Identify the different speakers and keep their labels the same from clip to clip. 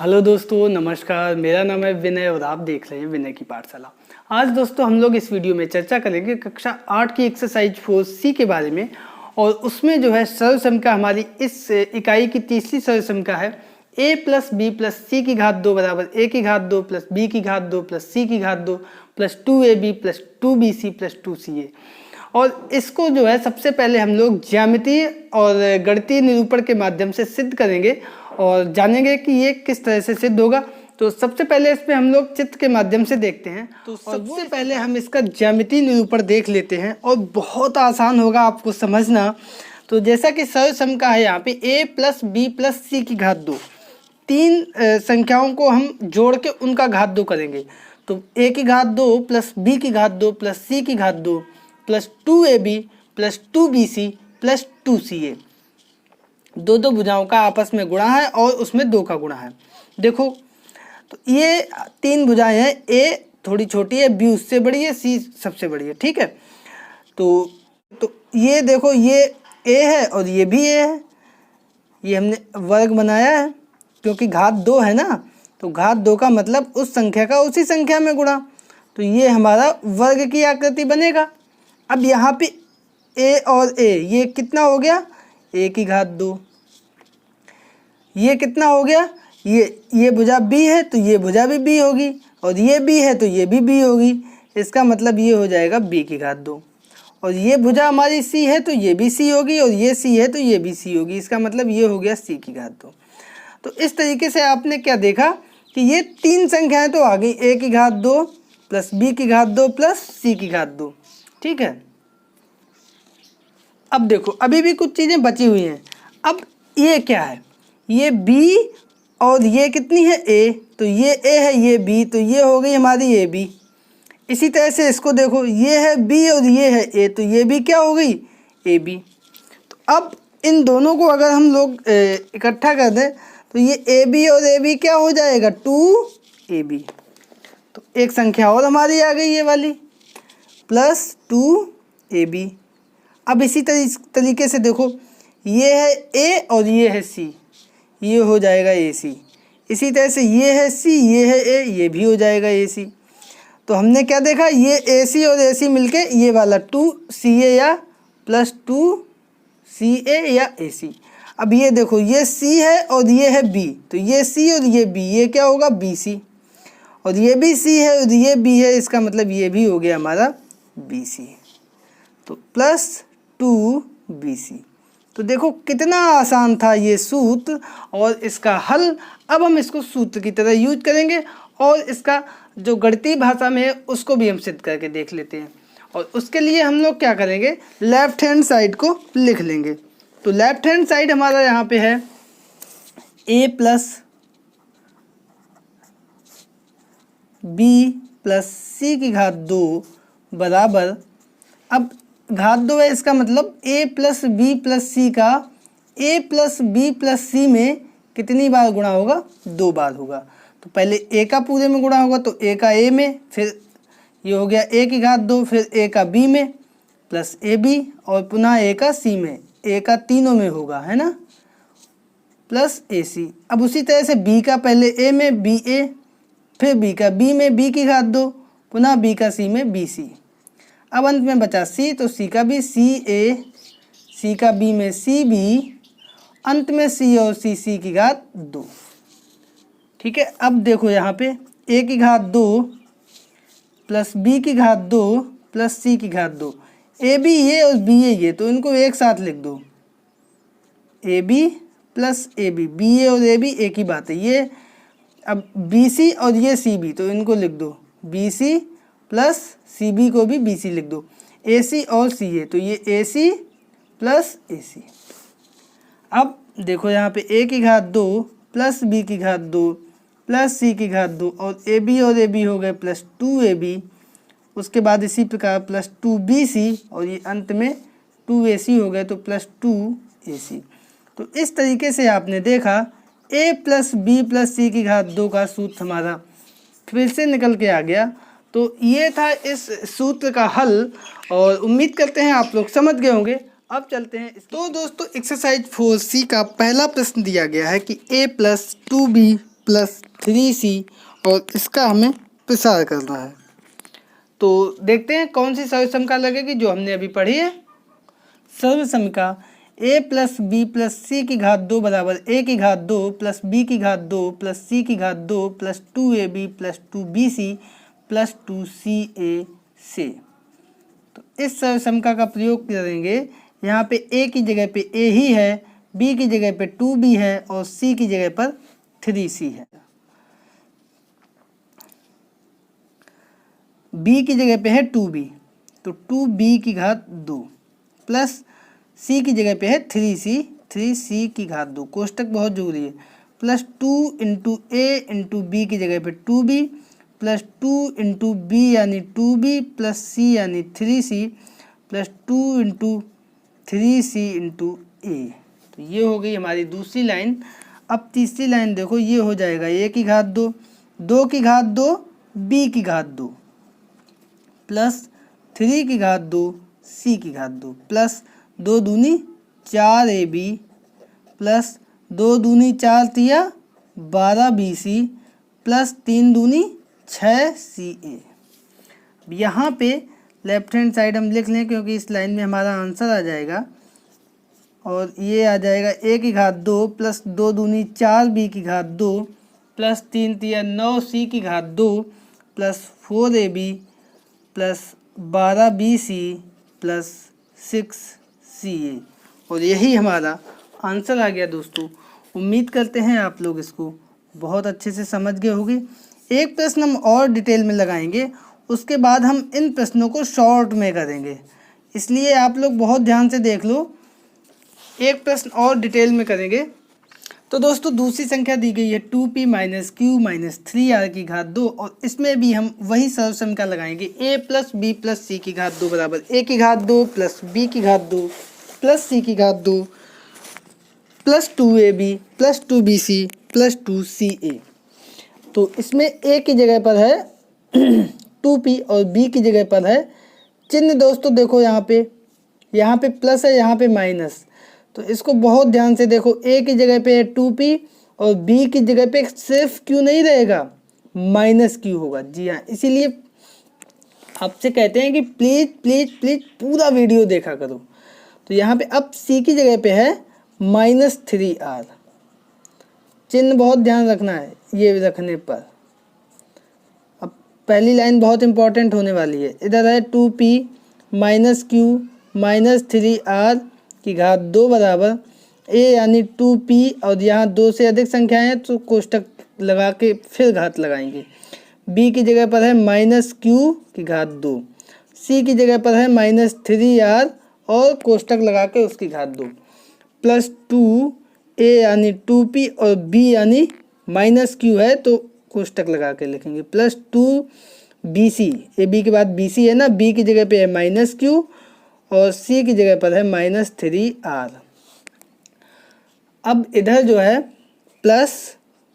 Speaker 1: Hello दोस्तों, नमस्कार। मेरा नाम है विनय और आप देख रहे हैं विनय की पाठशाला। आज दोस्तों हम लोग इस वीडियो में चर्चा करेंगे कक्षा 8 की एक्सरसाइज 4C के बारे में। और उसमें जो है सर्वसमीकरण हमारी इस इकाई की तीसरी सर्वसमीकरण है a प्लस बी प्लस सी की घात 2 बराबर a की घात 2 प्लस b की घात 2 प्लस c की घात 2 plus 2ab plus 2bc plus 2ca। और इसको जो है सबसे पहले हम लोग ज्यामितीय और गणितीय निरूपण के माध्यम से सिद्ध करेंगे और जानेंगे कि ये किस तरह से सिद्ध होगा। तो सबसे पहले इसमें हम लोग चित्र के माध्यम से देखते हैं। तो सबसे पहले हम इसका ज्यामितीय निरूपण देख लेते हैं और बहुत आसान होगा आपको समझना। तो जैसा कि सर्वसमीकरण है यहाँ पे a प्लस बी प्लस सी की घात 2, तीन संख्याओं को हम जोड़ के उनका घात 2 करेंगे। तो a की घात 2 प्लस b की घात 2 प्लस c की घात 2 plus 2ab plus 2bc plus 2ca। दो दो भुजाओं का आपस में गुणा है और उसमें 2 का गुणा है। देखो तो ये तीन भुजाएं हैं, a थोड़ी छोटी है, b उससे बड़ी है, c सबसे बड़ी है। ठीक है, तो ये देखो ये a है और ये भी a है। ये हमने वर्ग बनाया है क्योंकि घात 2 है ना, तो घात 2 का मतलब उस संख्या का उसी संख्या में गुणा। तो ये हमारा वर्ग की आकृति बनेगा। अब यहाँ पे a और a ये कितना हो गया, a की घात 2। ये कितना हो गया, ये भुजा b है तो ये भुजा भी b होगी, और ये b है तो ये भी b होगी। इसका मतलब ये हो जाएगा b की घात 2। और ये भुजा हमारी c है तो ये भी c होगी, और ये c है तो ये भी c होगी। इसका मतलब ये हो गया c की घात 2। तो इस तरीके से आपने क्या देखा कि ये तीन संख्याएं तो आ गई, a की घात 2 प्लस b की घात 2 प्लस c की घात 2। ठीक है, अब देखो अभी भी कुछ चीज़ें बची हुई हैं। अब ये क्या है, ये b और ये कितनी है a, तो ये a है ये b, तो ये हो गई हमारी a b। इसी तरह से इसको देखो, ये है b और ये है a, तो ये भी क्या हो गई a b। तो अब इन दोनों को अगर हम लोग इकट्ठा कर दें तो ये a b और a b क्या हो जाएगा 2ab। तो एक संख्या और हमारी आ गई ये वाली प्लस 2ab। अब इसी तरीके से देखो, ये है a और ये है c, ये हो जाएगा ac। इसी तरह से ये है c, ये है a, ये भी हो जाएगा ac। तो हमने क्या देखा, ये ac और ac मिलके ये वाला 2ca या प्लस 2ca या ac। अब ये देखो, ये c है और ये है b, तो ये c और ये b, ये क्या होगा bc। और ये भी c है और ये b है, इसका मतलब ये भी हो गया हमारा bc। तो प्लस 2bc। तो देखो कितना आसान था ये सूत्र और इसका हल। अब हम इसको सूत्र की तरह यूज करेंगे और इसका जो गणितीय भाषा में है उसको भी हम सिद्ध करके देख लेते हैं। और उसके लिए हम लोग क्या करेंगे, लेफ्ट हैंड साइड को लिख लेंगे। तो लेफ्ट हैंड साइड हमारा यहाँ पे है a plus b plus c की घात 2 बराबर, अब घात 2 है, इसका मतलब a प्लस बी प्लस सी का a प्लस बी प्लस सी में कितनी बार गुणा होगा, 2 बार होगा। तो पहले a का पूरे में गुणा होगा, तो a का a में, फिर ये हो गया a की घात 2, फिर a का b में प्लस ab, और पुनः a का c में, a का तीनों में होगा, है ना, प्लस ac। अब उसी तरह से b का पहले a में ba, फिर b का b में b की घात 2, पुनः b का c में bc। अब अंत में बचा c, तो c का भी ca, c का b में cb, अंत में c और c की घात 2। ठीक है, अब देखो यहाँ पे a की घात 2 प्लस b की घात 2 प्लस c की घात 2, a b ये और b a ये, तो इनको एक साथ लिख दो, a b plus a b, b a और a b एक ही बात है ये। अब b c और ये c b, तो इनको लिख दो b c plus C B को भी बी सी लिख दो, ए सी और सी ए, तो ये ए सी प्लस ए सी। अब देखो यहाँ पे a की घात 2 प्लस b की घात 2 प्लस c की घात 2, और a b हो गए प्लस 2ab। उसके बाद इसी प्रकार प्लस 2bc, और ये अंत में 2ac हो गए, तो प्लस 2ac। तो इस तरीके से आपने देखा a plus b plus c की घात 2 का सूत्र हमारा फिर से निकल के आ गया। तो ये था इस सूत्र का हल, और उम्मीद करते हैं आप लोग समझ गए होंगे। अब चलते हैं। तो दोस्तों एक्सरसाइज 4C का पहला प्रश्न दिया गया है कि a plus 2b plus 3c और इसका हमें प्रसार करना है। तो देखते हैं कौन सी सर्वसमिका लगेगी जो हमने अभी पढ़ी है। सर्वसमिका a प्लस बी प्लस सी की घात 2 बराबर a की घात 2 प्लस बी की घात 2 प्लस सी की घात 2 plus 2ab plus 2bc plus 2ca से। तो इस सर्वसमिका का प्रयोग करेंगे। यहाँ पे a की जगह पे a ही है, b की जगह पे 2b है और c की जगह पर 3c है। b की जगह पे है 2b, तो 2b की घात 2 प्लस c की जगह पे है 3c की घात 2, कोष्टक बहुत जरूरी है, plus 2 into a into B की जगह पे 2b प्लस 2 इंटू बी यानी 2b प्लस c यानी 3c plus 2 into 3c into a। तो ये हो गई हमारी दूसरी लाइन। अब तीसरी लाइन देखो, ये हो जाएगा a की घात 2, 2 की घात 2 b की घात 2 प्लस 3 की घात 2 c की घात 2 प्लस 2 दूनी 4ab प्लस 2 दूनी 4 तिया 12bc प्लस 3 दूनी 6ca। यहाँ पे लेफ्ट हैंड साइड हम लिख लें क्योंकि इस लाइन में हमारा आंसर आ जाएगा, और ये आ जाएगा a की घात 2 प्लस 2 दूनी 4b की घात 2 प्लस 3 तिया 9c की घात 2 plus 4ab plus 12bc plus 6ca। और यही हमारा आंसर आ गया दोस्तों। उम्मीद करते हैं आप लोग इसको बहुत अच्छे से समझ गए होंगे। एक प्रश्न हम और डिटेल में लगाएंगे, उसके बाद हम इन प्रश्नों को शॉर्ट में करेंगे, इसलिए आप लोग बहुत ध्यान से देख लो। एक प्रश्न और डिटेल में करेंगे। तो दोस्तों दूसरी संख्या दी गई है 2p minus Q minus 3r की घात 2, और इसमें भी हम वही सर्वसमिका लगाएंगे। a प्लस बी प्लस सी की घात 2 बराबर a की घात 2 प्लस b की घात 2 प्लस c की घात 2 plus 2ab plus 2bc plus 2ca। तो इसमें a की जगह पर है 2p और b की जगह पर है चिन्ह। दोस्तों देखो यहाँ पे प्लस है, यहाँ पे माइनस, तो इसको बहुत ध्यान से देखो। a की जगह पे है 2p और b की जगह पे सिर्फ q नहीं रहेगा, माइनस q होगा। जी हाँ, इसीलिए आपसे कहते हैं कि प्लीज़ प्लीज़ प्लीज़ पूरा वीडियो देखा करो। तो यहाँ पे अब c की जगह पे है -3r, चिन्ह बहुत ध्यान रखना है ये रखने पर। अब पहली लाइन बहुत इंपॉर्टेंट होने वाली है। इधर है 2p minus Q minus 3r की घात 2 बराबर a यानी 2p, और यहाँ 2 से अधिक संख्याएं हैं तो कोष्टक लगा के फिर घात लगाएंगे। b की जगह पर है माइनस क्यू की घात 2, c की जगह पर है -3r और कोष्टक लगा के उसकी घात 2 प्लस 2a यानी 2p और b यानी माइनस क्यू है तो कोष्टक लगा के लिखेंगे प्लस 2bc, ए बी के बाद bc है ना, b की जगह पे है माइनस क्यू और c की जगह पर है -3r। अब इधर जो है प्लस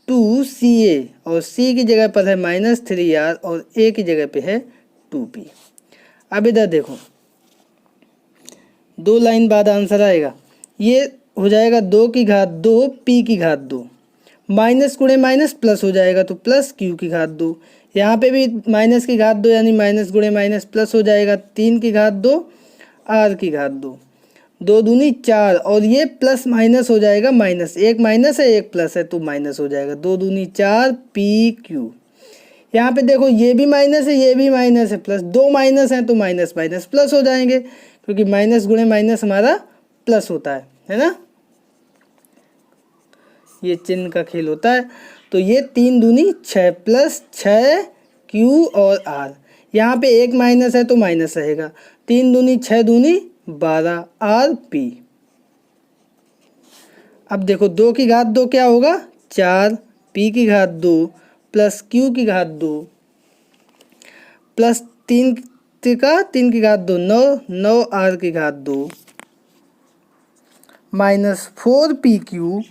Speaker 1: 2ca और c की जगह पर है -3r और a की जगह पे है 2p। अब इधर देखो 2 लाइन बाद आंसर आएगा। ये हो जाएगा 2 की घात 2 p की घात 2, माइनस गुणे माइनस प्लस हो जाएगा तो प्लस q की घात 2। यहाँ पे भी माइनस की घात 2 यानी माइनस गुणे माइनस प्लस हो जाएगा 3 की घात 2 r की घात 2, 2 दूनी 4 और ये प्लस माइनस हो जाएगा माइनस, एक माइनस है एक प्लस है तो माइनस हो जाएगा 2 दूनी 4 pq। यहाँ पे देखो ये भी माइनस है ये भी माइनस है, प्लस 2 माइनस है तो माइनस माइनस प्लस हो जाएंगे क्योंकि माइनस गुणे माइनस हमारा प्लस होता है ना, ये चिन्ह का खेल होता है। तो ये 3 दूनी 6 प्लस 6q और r, यहाँ पे एक माइनस है तो माइनस रहेगा, 3 दूनी 6 दूनी 12 rp। अब देखो 2 की घात 2 क्या होगा 4, p की घात 2 प्लस q की घात 2 प्लस 3 की घात 2 9 r की घात 2 minus 4pq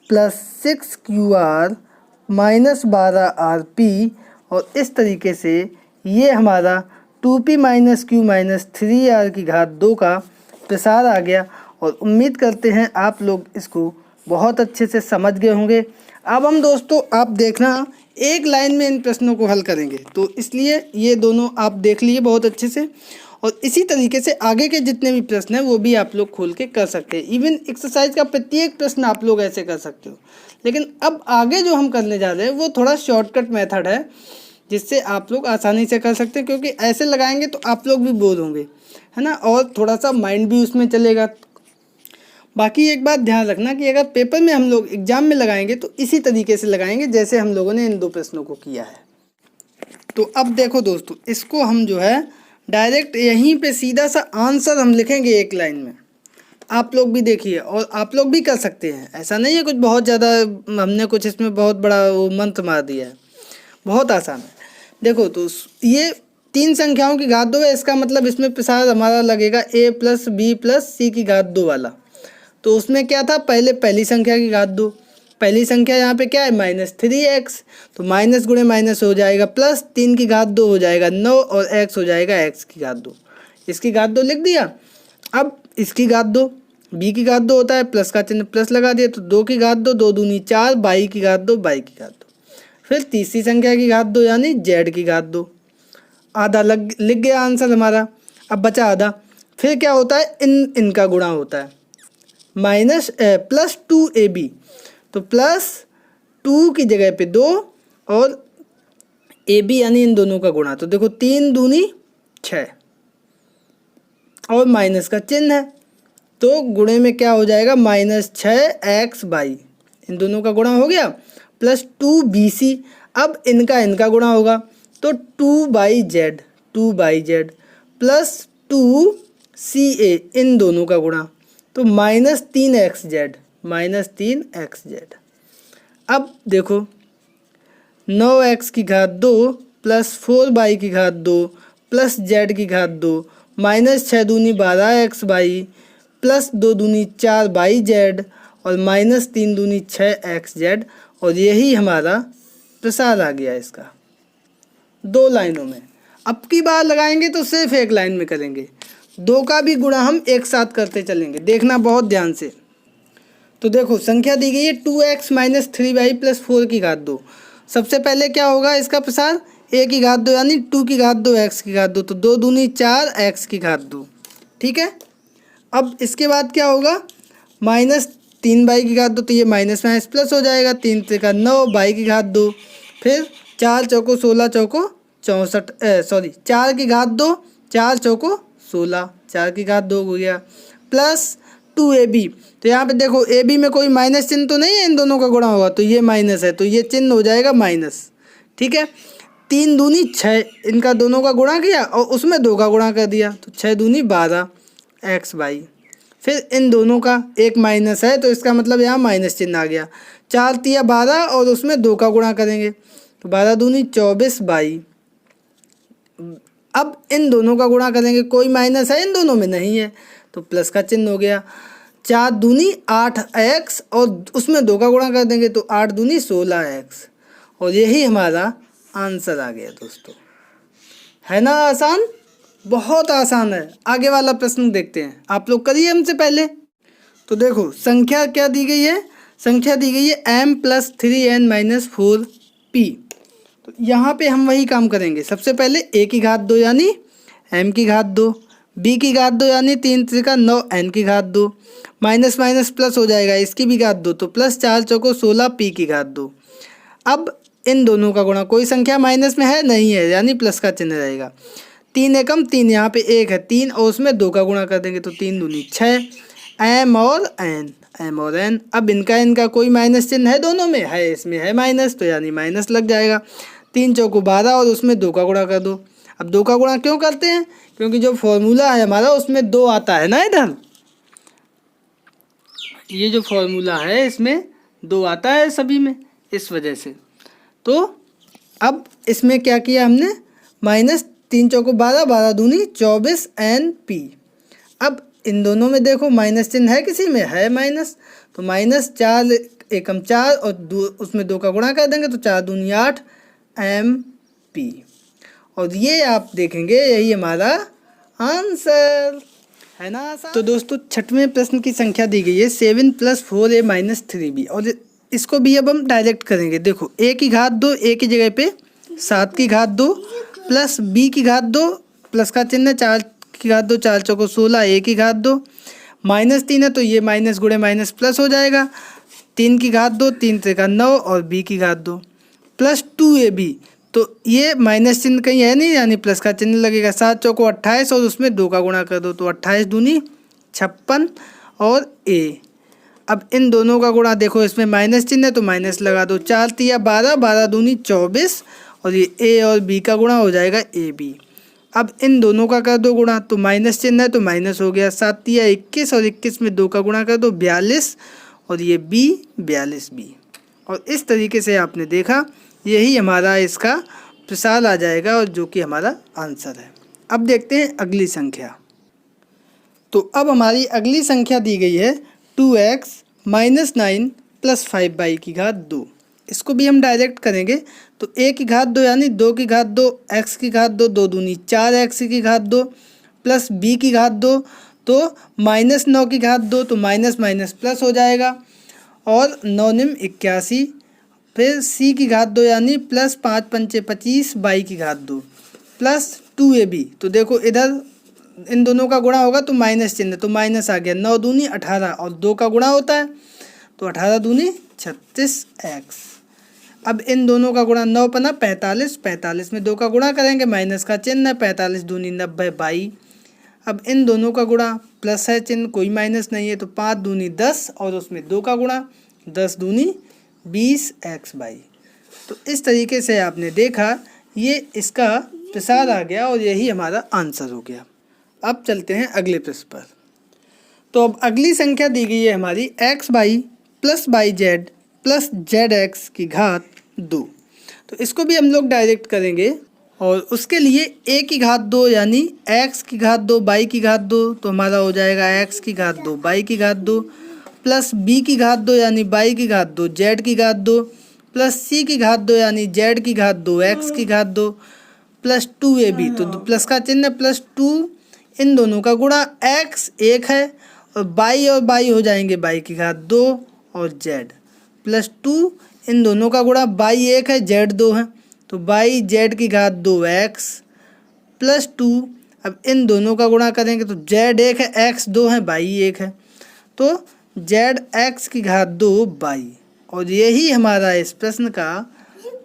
Speaker 1: plus 6qr minus 12rp। और इस तरीके से ये हमारा 2p minus q minus 3r की घात 2 का प्रसार आ गया। और उम्मीद करते हैं आप लोग इसको बहुत अच्छे से समझ गए होंगे। अब हम दोस्तों आप देखना एक लाइन में इन प्रश्नों को हल करेंगे, तो इसलिए ये दोनों आप देख लिए बहुत अच्छे से, और इसी तरीके से आगे के जितने भी प्रश्न हैं वो भी आप लोग खोल के कर सकते हैं। इवन एक्सरसाइज का प्रत्येक प्रश्न आप लोग ऐसे कर सकते हो। लेकिन अब आगे जो हम करने जा रहे हैं वो थोड़ा शॉर्टकट मेथड है, जिससे आप लोग आसानी से कर सकते हैं, क्योंकि ऐसे लगाएंगे तो आप लोग भी बोर होंगे, है ना, और थोड़ा सा माइंड भी उसमें चलेगा। बाकी एक बात ध्यान रखना कि अगर पेपर में हम लोग एग्जाम में लगाएंगे तो इसी तरीके से लगाएंगे जैसे हम लोगों ने इन दो प्रश्नों को किया है। तो अब देखो दोस्तों, इसको हम जो है डायरेक्ट यहीं पे सीधा सा आंसर हम लिखेंगे एक लाइन में। आप लोग भी देखिए और आप लोग भी कर सकते हैं, ऐसा नहीं है कुछ बहुत ज़्यादा हमने कुछ इसमें बहुत बड़ा वो मंत्र मार दिया है, बहुत आसान है। देखो तो ये 3 संख्याओं की घात 2 है, इसका मतलब इसमें प्रसार हमारा लगेगा a + b + c की घात 2 वाला। तो उसमें क्या था, पहले पहली संख्या की घात 2, पहली संख्या यहाँ पे क्या है -3x, तो माइनस गुणे माइनस हो जाएगा प्लस, 3 की घात 2 हो जाएगा 9 और x हो जाएगा x की घात 2। इसकी घात 2 लिख दिया। अब इसकी घात 2, b की घात 2 होता है, प्लस का चिन्ह प्लस लगा दिया, तो 2 की घात 2, 2 दूनी 4, बाई की घात 2, बाई की घात 2। फिर तीसरी संख्या की घात 2 यानी z की घात 2। आधा लिख गया आंसर हमारा। अब बचा आधा, फिर क्या होता है, इनका गुणा होता है, +2ab, तो +2 की जगह पे 2 और ab यानी इन दोनों का गुणा। तो देखो 3 दूनी 6 और माइनस का चिन्ह है, तो गुणे में क्या हो जाएगा -6x बाई, इन दोनों का गुणा हो गया, +2bc। अब इनका गुणा होगा तो 2/z, 2/z +2ca, इन दोनों का गुणा, तो -3xz, -3xz। अब देखो 9x की घात 2 +4y की घात 2 +z की घात 2 -6 दूनी 12x बाई +2 दूनी 4/z और -3 दूनी 6xz, और यही हमारा प्रसार आ गया इसका 2 लाइनों में। अब की बार लगाएंगे तो सिर्फ एक लाइन में करेंगे, 2 का भी गुणा हम एक साथ करते चलेंगे, देखना बहुत ध्यान से। तो देखो संख्या दी गई है 2x - 3y + 4 की घात 2। सबसे पहले क्या होगा इसका प्रसार, a की घात 2 यानी 2 की घात 2 x की घात 2, तो 2 दूनी 4 x की घात 2, ठीक है। अब इसके बाद क्या होगा, -3y की घात 2, तो ये माइनस माइनस प्लस हो जाएगा, 3 त्रिका 9 y की घात 2, फिर 4 चौको 16 चौको 64, 4 की घात 2, 4 चौको 16, 4 की घात 2 हो गया, +2ab। तो यहाँ पे देखो ab में कोई माइनस चिन्ह तो नहीं है, इन दोनों का गुणा होगा तो ये माइनस है, तो ये चिन्ह हो जाएगा माइनस, ठीक है। 3 दूनी 6, इनका दोनों का गुणा किया और उसमें 2 का गुणा कर दिया, तो 6 दूनी 12 x बाई। फिर इन दोनों का एक माइनस है तो इसका मतलब यहाँ माइनस चिन्ह आ गया, 4 तिया 12 और उसमें 2 का गुणा करेंगे, तो 12 दूनी 24 बाई। अब इन दोनों का गुणा करेंगे, कोई माइनस है इन दोनों में नहीं है, तो प्लस का चिन्ह हो गया, 4 दूनी 8x और उसमें 2 का गुणा कर देंगे, तो 8 दूनी 16x, और यही हमारा आंसर आ गया दोस्तों। है ना आसान, बहुत आसान है। आगे वाला प्रश्न देखते हैं, आप लोग करिए हमसे पहले। तो देखो संख्या क्या दी गई है, संख्या दी गई है m + 3n - 4p। तो यहाँ पे हम वही काम करेंगे, सबसे पहले a की घात 2 यानी m की घात 2, b की घात 2 यानी 3 त्रिका 9 n की घात 2, माइनस माइनस प्लस हो जाएगा, इसकी भी घात 2, तो +4 चौको 16 p की घात 2। अब इन दोनों का गुणा, कोई संख्या माइनस में है नहीं है यानी प्लस का चिन्ह रहेगा, 3 एकम 3, यहाँ पे 1 है 3 और उसमें 2 का गुणा कर देंगे, तो 3 दूनी 6, m और n। अब इनका कोई माइनस चिन्ह है, दोनों में है, इसमें है माइनस, तो यानी माइनस लग जाएगा, 3 चौको 12 और उसमें 2 का गुणा कर दो। अब 2 का गुणा क्यों करते हैं, क्योंकि जो फॉर्मूला है हमारा उसमें 2 आता है ना, इधर ये जो फॉर्मूला है इसमें 2 आता है सभी में, इस वजह से। तो अब इसमें क्या किया हमने, -3 चौको 12, 12 दूनी 24 NP। अब इन दोनों में देखो माइनस चिन्ह है, किसी में है माइनस, तो -4 एकम 4 और उसमें 2 का गुणा कर देंगे, तो 4 दूनी 8 MP। और ये आप देखेंगे यही हमारा आंसर है ना। तो दोस्तों छठवें प्रश्न की संख्या दी गई है 7 + 4a - 3b, और इसको भी अब हम डायरेक्ट करेंगे। देखो a की घात 2 a की जगह पे 7 की घात 2 प्लस b की घात 2 प्लस का चिन्ह 4 की घात 2 4 चौको 16 a की घात 2 -3 है तो ये माइनस गुणे माइनस प्लस हो जाएगा। 3 की घात 2 3 त्रिका 9 और b की घात 2 प्लस 2ab तो ये माइनस चिन्ह कहीं है नहीं यानी प्लस का चिन्ह लगेगा। 7 चौको 28 और उसमें 2 का गुणा कर दो तो 28 दूनी 56 और a। अब इन दोनों का गुणा देखो इसमें माइनस चिन्ह है तो माइनस लगा दो। 4 तिया 12 12 दूनी 24 और ये a और b का गुणा हो जाएगा ab। अब इन दोनों का कर दो गुणा तो माइनस चिन्ह है तो माइनस हो गया। 7 तिया 21 और 21 में 2 का गुणा कर दो 42 और ये b 42b। और इस तरीके से आपने देखा यही हमारा इसका प्रसार आ जाएगा और जो कि हमारा आंसर है। अब देखते हैं अगली संख्या। तो अब हमारी अगली संख्या दी गई है 2x - 9 + 5y की घात 2। इसको भी हम डायरेक्ट करेंगे तो a की घात 2 यानी 2 की घात 2 x की घात 2 2 दूनी 4x की घात 2 प्लस b की घात 2 तो -9 की घात 2 तो माइनस माइनस प्लस हो जाएगा और 9 निम 81 फिर c की घात 2 यानी प्लस 5 पंचे 25 y की घात 2 प्लस 2ab तो देखो इधर इन दोनों का गुणा होगा तो माइनस चिन्ह तो माइनस आ गया। 9 दूनी 18 और 2 का गुणा होता है तो 18 दूनी 36x। अब इन दोनों का गुणा 9 पना 45 45 में 2 का गुणा करेंगे माइनस का चिन्ह है 45 दूनी 90 22। अब इन दोनों का गुणा प्लस है चिन्ह कोई माइनस नहीं है तो 5 दूनी 10 और उसमें 2 का गुणा 10 दूनी 20x/। तो इस तरीके से आपने देखा ये इसका प्रसार आ गया और यही हमारा आंसर हो गया। अब चलते हैं अगले प्रश्न पर। तो अब अगली संख्या दी गई है हमारी xy + yz + zx की घात 2। तो इसको भी हम लोग डायरेक्ट करेंगे और उसके लिए a की घात 2 यानी x की घात 2 y की घात 2 तो हमारा हो जाएगा x की घात 2 y की घात 2 प्लस b की घात 2 यानी y की घात 2 z की घात 2 प्लस c की घात 2 यानी z की घात 2 x की घात 2 प्लस 2ab तो प्लस का चिन्ह प्लस 2 इन दोनों का गुणा x 1 है और y हो जाएंगे y की घात 2 और z प्लस 2 इन दोनों का गुणा y 1 है z 2 है तो y z की घात 2x प्लस 2 अब इन दोनों का गुणा करेंगे तो z 1 है x 2 है y 1 है तो z x की घात 2 y। और यही हमारा इस प्रश्न का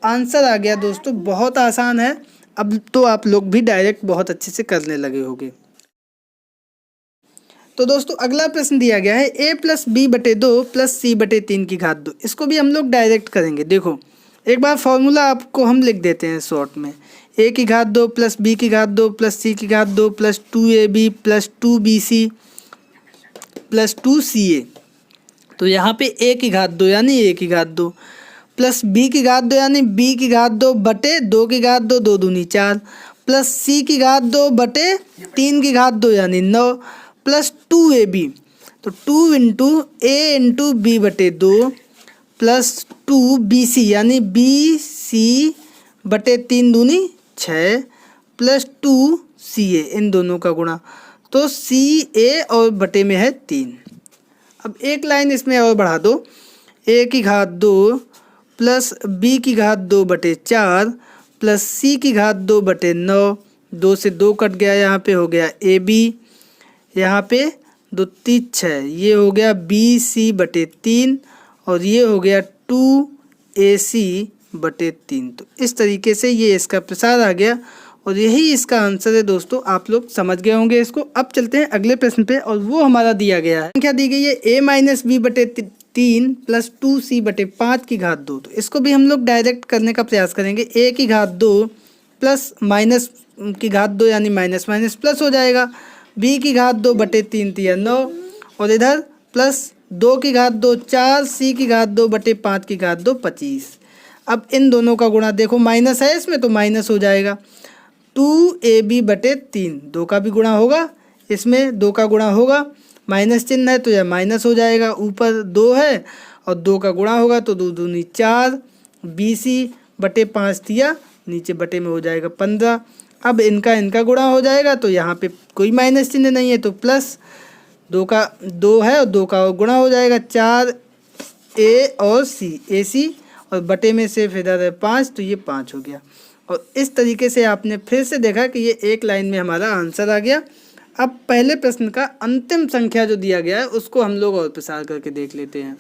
Speaker 1: आंसर आ गया दोस्तों। बहुत आसान है, अब तो आप लोग भी डायरेक्ट बहुत अच्छे से करने लगे होंगे। तो दोस्तों अगला प्रश्न दिया गया है a + b/2 + c/3 की घात 2। इसको भी हम लोग डायरेक्ट करेंगे। देखो एक बार फॉर्मूला आपको हम लिख देते हैं शॉर्ट में। a की घात 2 + b की घात 2 + c की घात 2 + 2ab + 2bc + 2ca। तो यहाँ पे a की घात 2 यानी a की घात 2 प्लस b की घात 2 यानी b की घात 2 बटे 2 की घात 2 2 दूनी 4 प्लस c की घात 2 बटे 3 की घात 2 यानी 9 प्लस 2ab तो 2 इंटू a इंटू b बटे 2 प्लस 2bc यानी bc बटे 3 दूनी 6 प्लस 2ca इन दोनों का गुणा तो ca और बटे में है 3। अब एक लाइन इसमें और बढ़ा दो a की घात 2 प्लस b की घात 2 बटे 4 प्लस c की घात 2 बटे 9 2 से 2 कट गया यहाँ पे हो गया ab यहाँ पे 2 3 6 ये हो गया bc बटे 3 और ये हो गया 2ac बटे 3। तो इस तरीके से ये इसका प्रसार आ गया और यही इसका आंसर है दोस्तों। आप लोग समझ गए होंगे इसको। अब चलते हैं अगले प्रश्न पे और वो हमारा दिया गया है संख्या दी गई है a - b बटे 3 प्लस 2c बटे 5 की घात 2। तो इसको भी हम लोग डायरेक्ट करने का प्रयास करेंगे। a की घात 2 प्लस माइनस की घात 2 यानी माइनस माइनस प्लस हो जाएगा। b की घात 2 बटे 3 तिया 9 और इधर प्लस 2 की घात 2 4 c की घात 2 बटे 5 की घात 2 25। अब इन दोनों का गुणा देखो माइनस है इसमें तो माइनस हो जाएगा 2ab बटे 3 2 का भी गुणा होगा इसमें 2 का गुणा होगा माइनस चिन्ह है तो यह माइनस हो जाएगा। ऊपर 2 है और 2 का गुणा होगा तो 2 दूनी 4 bc बटे 5 दिया नीचे बटे में हो जाएगा 15। अब इनका गुणा हो जाएगा तो यहाँ पे कोई माइनस चिन्ह नहीं है तो प्लस 2 का 2 है और 2 का गुणा हो जाएगा 4 ए और सी, ए सी और बटे में सिर्फ इधर है 5, तो ये 5 हो गया। और इस तरीके से आपने फिर से देखा कि ये एक लाइन में हमारा आंसर आ गया। अब पहले प्रश्न का अंतिम संख्या जो दिया गया है उसको हम लोग और प्रसार करके देख लेते हैं।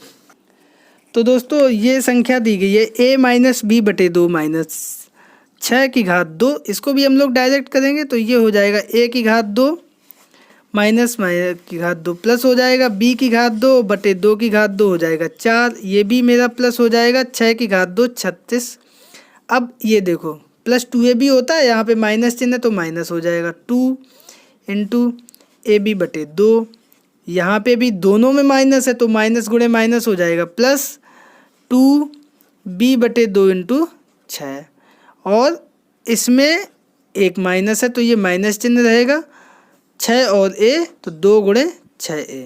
Speaker 1: तो दोस्तों ये संख्या दी गई है a माइनस बी बटे 2 माइनस 6 की घात 2। इसको भी हम लोग डायरेक्ट करेंगे तो ये हो जाएगा a की घात 2 माइनस की घात 2 प्लस हो जाएगा b की घात 2 बटे 2 की घात 2 हो जाएगा 4। ये भी मेरा प्लस हो जाएगा 6 की घात 2 36। अब ये देखो प्लस 2a भी होता है, यहाँ पे माइनस चिन्ह है तो माइनस हो जाएगा 2 इंटू ए बी बटे 2। यहाँ पे भी दोनों में माइनस है तो माइनस गुणे माइनस हो जाएगा प्लस 2b बटे 2 इंटू 6। और इसमें एक माइनस है तो ये माइनस चिन्ह रहेगा, 6 और a तो 2 गुणे 6a।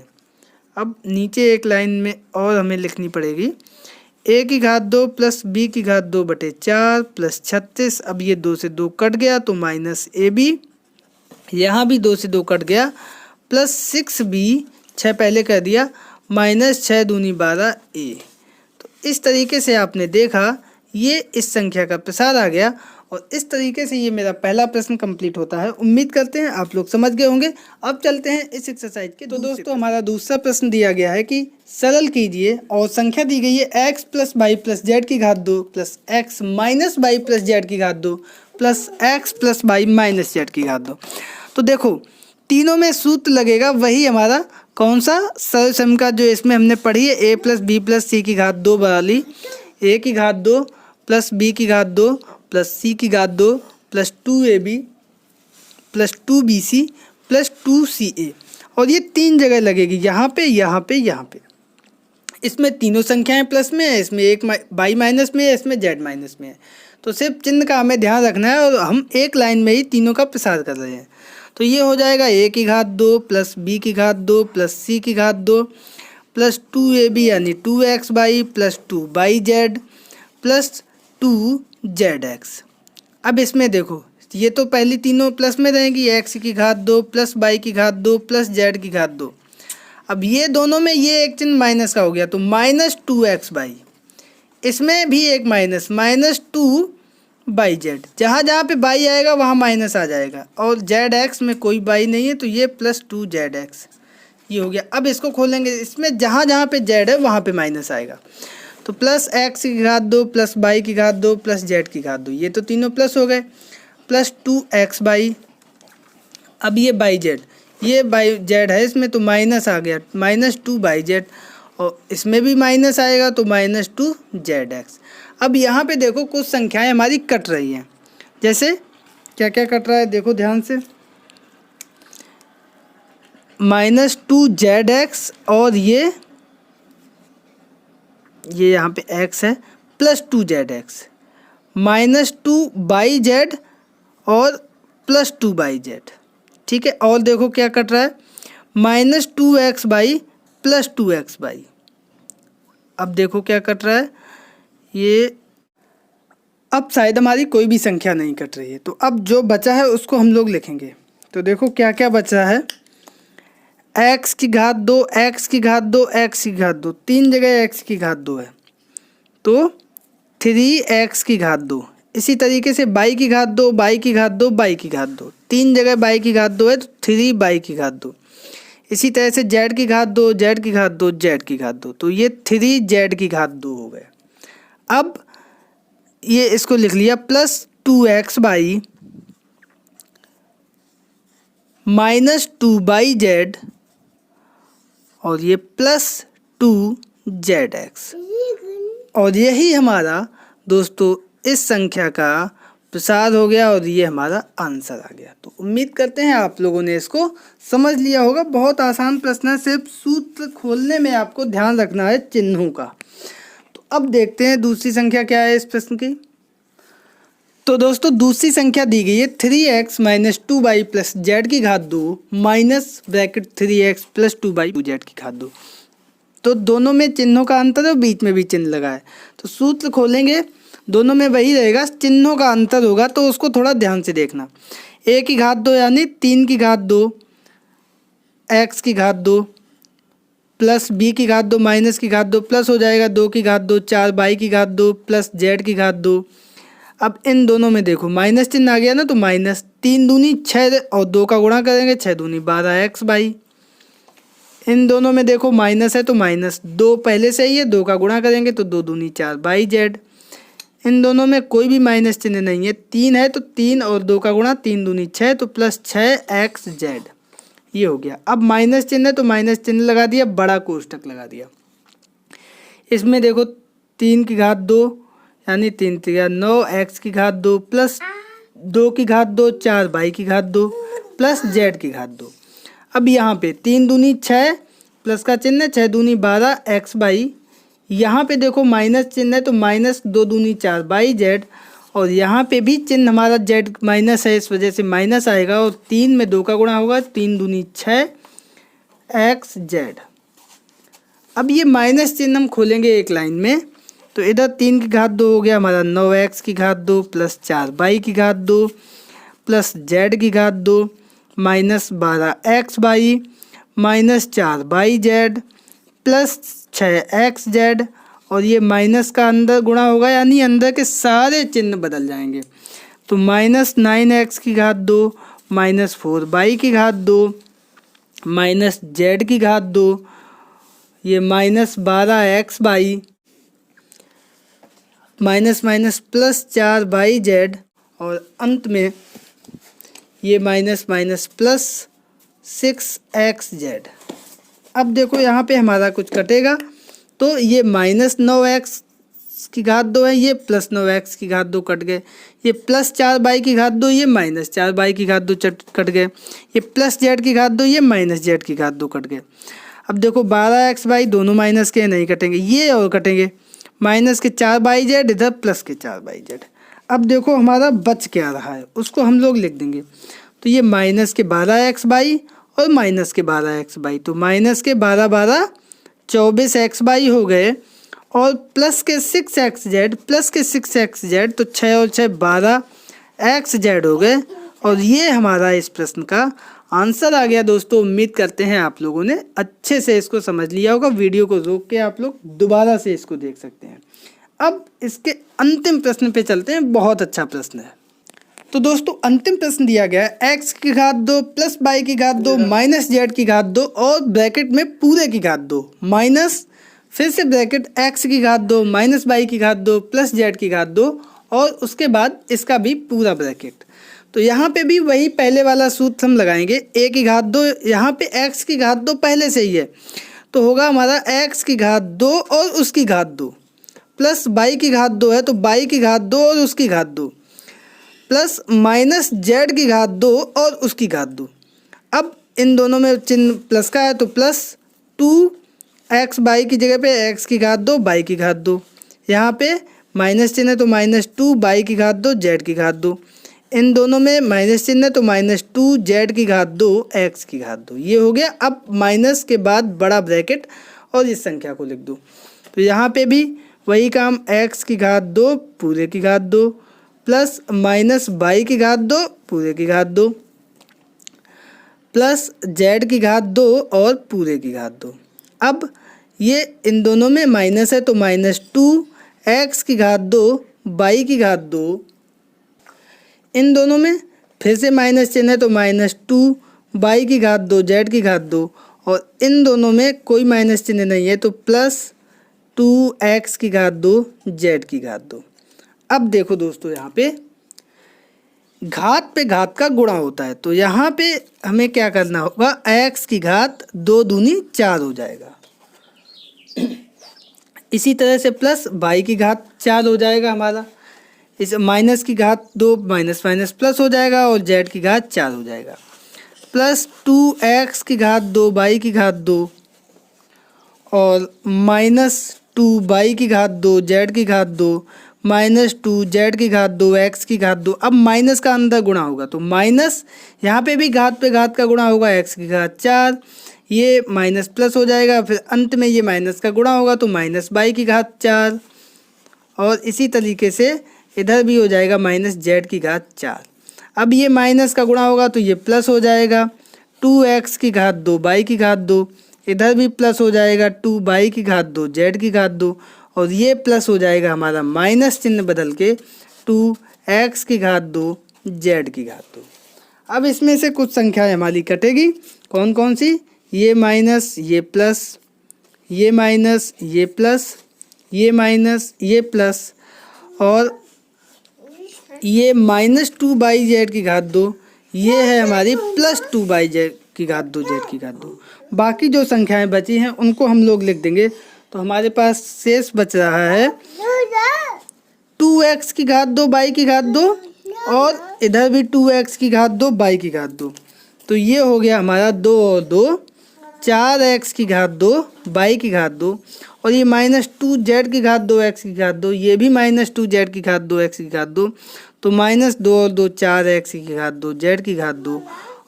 Speaker 1: अब नीचे एक लाइन में और हमें लिखनी पड़ेगी a की घात 2 प्लस b की घात 2 बटे 4 प्लस 36। अब ये 2 से 2 कट गया तो माइनस ab, यहाँ भी 2 से 2 कट गया प्लस 6b, 6 पहले कर दिया, माइनस 6 दूनी 12 a। तो इस तरीके से आपने देखा ये इस संख्या का प्रसार आ गया। और इस तरीके से ये मेरा पहला प्रश्न कंप्लीट होता है। उम्मीद करते हैं आप लोग समझ गए होंगे। अब चलते हैं इस एक्सरसाइज के। तो दोस्तों हमारा दूसरा प्रश्न दिया गया है कि सरल कीजिए और संख्या दी गई है x plus Y plus Z की घात 2 plus x minus Y plus Z की घात 2 plus x plus Y minus Z की घात 2। तो देखो तीनों में सूत्र लगेगा वही हमारा कौन सा सरल सम का जो इसमें हमने पढ़ी है, a प्लस बी प्लस सी की घात 2 वाली a की घात 2 प्लस b की घात 2 प्लस c की घात 2 plus 2ab plus 2bc plus 2ca। और ये 3 जगह लगेगी, यहाँ पे यहाँ पे यहाँ पे। इसमें तीनों संख्याएं प्लस में है, इसमें एक बाई माइनस में है, इसमें जेड माइनस में है। तो सिर्फ चिन्ह का हमें ध्यान रखना है और हम एक लाइन में ही तीनों का प्रसार कर रहे हैं। तो ये हो जाएगा a की घात 2 प्लस b की घात 2 प्लस c की घात 2 प्लस 2ab यानी 2xy plus 2yz plus 2zx। अब इसमें देखो ये तो पहली तीनों प्लस में रहेंगी, x की घात 2 प्लस y की घात 2 प्लस z की घात 2। अब ये दोनों में ये एक चिन्ह माइनस का हो गया तो माइनस 2xy, इसमें भी एक माइनस माइनस 2yz। जहाँ जहाँ पे y आएगा वहाँ माइनस आ जाएगा और zx में कोई y नहीं है तो ये प्लस 2zx ये हो गया। अब इसको खोलेंगे, इसमें जहाँ जहाँ पे z है वहाँ पे माइनस आएगा तो प्लस x की घात 2 प्लस y की घात 2 प्लस z की घात 2, ये तो तीनों प्लस हो गए प्लस 2xy। अब ये yz, ये yz है इसमें तो माइनस आ गया माइनस 2yz और इसमें भी माइनस आएगा तो माइनस 2zx। अब यहाँ पे देखो कुछ संख्याएं हमारी कट रही हैं, जैसे क्या क्या कट रहा है देखो ध्यान से, माइनस 2zx और ये यहाँ पे x है प्लस 2zx, माइनस 2yz और प्लस 2yz। ठीक है, और देखो क्या कट रहा है माइनस 2xy प्लस 2xy। अब देखो क्या कट रहा है ये, अब शायद हमारी कोई भी संख्या नहीं कट रही है तो अब जो बचा है उसको हम लोग लिखेंगे। तो देखो क्या क्या बचा है, x की घात 2 x की घात 2 x की घात 2, 3 जगह x की घात 2 है तो 3x की घात 2। इसी तरीके से y की घात 2 y की घात 2 y की घात 2, 3 जगह y की घात 2 है तो 3y की घात 2। इसी तरह से z की घात 2 z की घात 2 z की घात 2, तो ये 3z की घात 2 हो गए। अब ये इसको लिख लिया प्लस 2xy माइनस 2yz और ये प्लस 2zx। और यही हमारा दोस्तों इस संख्या का प्रसार हो गया और ये हमारा आंसर आ गया। तो उम्मीद करते हैं आप लोगों ने इसको समझ लिया होगा। बहुत आसान प्रश्न है, सिर्फ सूत्र खोलने में आपको ध्यान रखना है चिन्हों का। तो अब देखते हैं दूसरी संख्या क्या है इस प्रश्न की। तो दोस्तों दूसरी संख्या दी गई है 3x minus 2y plus Z की घात 2 minus bracket 3x plus 2y 2z की घात 2। तो दोनों में चिन्हों का अंतर है, बीच में भी चिन्ह लगा है तो सूत्र खोलेंगे दोनों में वही रहेगा, चिन्हों का अंतर होगा तो उसको थोड़ा ध्यान से देखना। a की घात 2 यानी 3 की घात 2 x की घात 2 प्लस बी की घात 2 माइनस की घात 2 प्लस हो जाएगा 2 की घात 2 4 बाई की घात 2 प्लस जेड की घात 2। अब इन दोनों में देखो माइनस चिन्ह आ गया ना, तो माइनस 3 दूनी 6 और 2 का गुणा करेंगे 6 दूनी 12 एक्स बाई। इन दोनों में देखो माइनस है तो माइनस 2 पहले से ही है, 2 का गुणा करेंगे तो 2 दूनी 4 बाई जेड। इन दोनों में कोई भी माइनस चिन्ह नहीं है, 3 है तो 3 और 2 का गुणा 3 दूनी 6 तो प्लस 6 एक्स जेड। ये हो गया। अब माइनस चिन्ह है तो माइनस चिन्ह लगा दिया, बड़ा कोष्टक लगा दिया। इसमें देखो 3 की घात 2 यानी 3 3 9 एक्स की घात 2 प्लस 2 की घात 2 4 बाई की घात 2 प्लस जेड की घात 2। अब यहाँ पे 3 दूनी 6 प्लस का चिन्ह 6 दूनी 12 एक्स बाई। यहाँ पे देखो माइनस चिन्ह है तो माइनस 2 दूनी 4 बाई जेड, और यहाँ पे भी चिन्ह हमारा जेड माइनस है, इस वजह से माइनस आएगा, और 3 में 2 का गुणा होगा 3 दूनी 6 एक्स जेड। अब ये माइनस चिन्ह हम खोलेंगे एक लाइन में, तो इधर 3 की घात 2 हो गया हमारा 9 एक्स की घात 2 प्लस 4 बाई की घात 2 प्लस जेड की घात 2 minus 12 x by minus 4 by Z plus 6 x Z, और ये माइनस का अंदर गुणा होगा यानी अंदर के सारे चिन्ह बदल जाएंगे। तो माइनस 9 एक्स की घात 2 माइनस 4 बाई की घात 2 माइनस जेड की घात 2, ये minus 12 x by minus minus plus 4 by Z, और अंत में ये minus minus plus 6 x Z. अब देखो यहाँ पे हमारा कुछ कटेगा, तो ये माइनस 9 एक्स की घात 2 है, ये प्लस 9 एक्स की घात 2 कट गए, ये प्लस 4 बाई की घात 2 ये माइनस 4 बाई की घात 2 कट गए, ये प्लस जेड की घात 2 ये माइनस जेड की घात 2 कट गए। अब देखो 12 एक्स बाई दोनों माइनस के नहीं कटेंगे, ये और कटेंगे, माइनस के 4 बाई जेड इधर प्लस के 4 बाई जेड। अब देखो हमारा बच क्या रहा है, उसको हम लोग लिख देंगे। तो ये माइनस के 12 एक्स बाई और माइनस के 12 एक्स बाई, तो माइनस के 12 12 24 एक्स बाई हो गए, और प्लस के 6 एक्स जेड प्लस के 6 एक्स जेड, तो 6 और 6 12 एक्स जेड हो गए, और ये हमारा इस प्रश्न का आंसर आ गया। दोस्तों उम्मीद करते हैं आप लोगों ने अच्छे से इसको समझ लिया होगा। वीडियो को रोक के आप लोग दोबारा से इसको देख सकते हैं। अब इसके अंतिम प्रश्न पे चलते हैं, बहुत अच्छा प्रश्न है। तो दोस्तों अंतिम प्रश्न दिया गया है एक्स की घात 2 प्लस बाई की घात 2 माइनस जेड की घात 2 और ब्रैकेट में पूरे की घात 2 माइनस फिर से ब्रैकेट एक्स की घात 2 माइनस बाई की घात 2 प्लस जेड की घात 2 और उसके बाद इसका भी पूरा ब्रैकेट। तो यहाँ पे भी वही पहले वाला सूत्र हम लगाएंगे, ए की घात 2, यहाँ पे एक्स की घात 2 पहले से ही है, तो होगा हमारा एक्स की घात 2 और उसकी घात 2 प्लस बाई की घात 2 है तो बाई की घात 2 और उसकी घात 2 प्लस माइनस जेड की घात 2 और उसकी घात 2। अब इन दोनों में चिन्ह प्लस का है तो प्लस 2 एक्स बाई की जगह पे एक्स की घात 2 बाई की घात 2, यहाँ पे माइनस चिन्ह है तो माइनस 2 बाई की घात 2 जेड की घात 2, इन दोनों में माइनस चिन्ह है तो माइनस 2 जेड की घात 2 एक्स की घात 2। ये हो गया। अब माइनस के बाद बड़ा ब्रैकेट और इस संख्या को लिख दो। तो यहाँ पे भी वही काम, एक्स की घात 2 पूरे की घात 2 प्लस माइनस बाई की घात 2 पूरे की घात 2 प्लस जेड की घात 2 और पूरे की घात 2। अब ये इन दोनों में माइनस है तो माइनस 2 एक्स की घात 2 बाई की घात 2, इन दोनों में फिर से माइनस चिन्ह है तो माइनस 2 बाई की घात 2 जेड की घात 2, और इन दोनों में कोई माइनस चिन्ह नहीं है तो प्लस 2 एक्स की घात 2 जेड की घात 2। अब देखो दोस्तों यहाँ पे घात का गुणा होता है, तो यहाँ पे हमें क्या करना होगा, एक्स की घात 2 दूनी 4 हो जाएगा, इसी तरह से प्लस बाई की घात 4 हो जाएगा हमारा, इस माइनस की घात 2 माइनस माइनस प्लस हो जाएगा और जेड की घात 4 हो जाएगा, प्लस 2 एक्स की घात 2 बाई की घात 2 और माइनस 2 बाई की घात 2 जेड की घात 2 माइनस 2 जेड की घात 2 एक्स की घात 2। अब माइनस का अंदर गुणा होगा तो माइनस यहाँ पे भी घात पे घात का गुणा होगा, एक्स की घात 4, ये माइनस प्लस हो जाएगा, फिर अंत में ये माइनस का गुणा होगा तो माइनस बाई की घात 4, और इसी तरीके से इधर भी हो जाएगा माइनस जेड की घात 4। अब ये माइनस का गुणा होगा तो ये प्लस हो जाएगा, 2 एक्स की घात 2 बाई की घात 2, इधर भी प्लस हो जाएगा 2 बाई की घात 2 जेड की घात 2, और ये प्लस हो जाएगा हमारा माइनस चिन्ह बदल के 2 एक्स की घात 2 जेड की घात 2। अब इसमें से कुछ संख्याएं हमारी कटेगी। कौन कौन सी? ये माइनस, ये प्लस, ये माइनस, ये प्लस, ये माइनस, ये प्लस, और ये माइनस 2 बाई जेड की घात 2, ये है हमारी प्लस 2 बाई जेड की घात 2 जेड की घात 2। बाकी जो संख्याएं बची हैं उनको हम लोग लिख देंगे। तो हमारे पास शेष बच रहा है 2x की घात 2 बाई की घात 2, और इधर भी 2x की घात 2 बाई की घात 2। तो ये हो गया हमारा 2 और 2 4x की घात 2 बाई की घात 2, और ये माइनस 2 जेड की घात 2 एक्स की घात 2, ये भी माइनस 2 जेड की घात 2 एक्स की घात 2। तो माइनस 2 और 2 4x की घात 2 जेड की घात 2।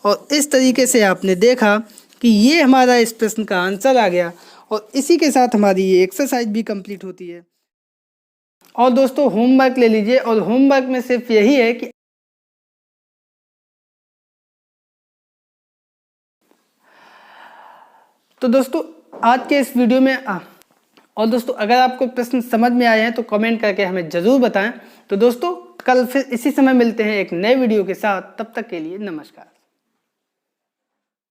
Speaker 1: और इस तरीके से आपने देखा कि ये हमारा इस प्रश्न का आंसर आ गया, और इसी के साथ हमारी ये एक्सरसाइज भी कंप्लीट होती है। और दोस्तों होमवर्क ले लीजिए, और होमवर्क में सिर्फ यही है कि तो दोस्तों आज के इस वीडियो में और दोस्तों अगर आपको प्रश्न समझ में आए हैं तो कमेंट करके हमें ज़रूर बताएं। तो दोस्तों कल फिर इसी समय मिलते हैं एक नए वीडियो के साथ, तब तक के लिए नमस्कार।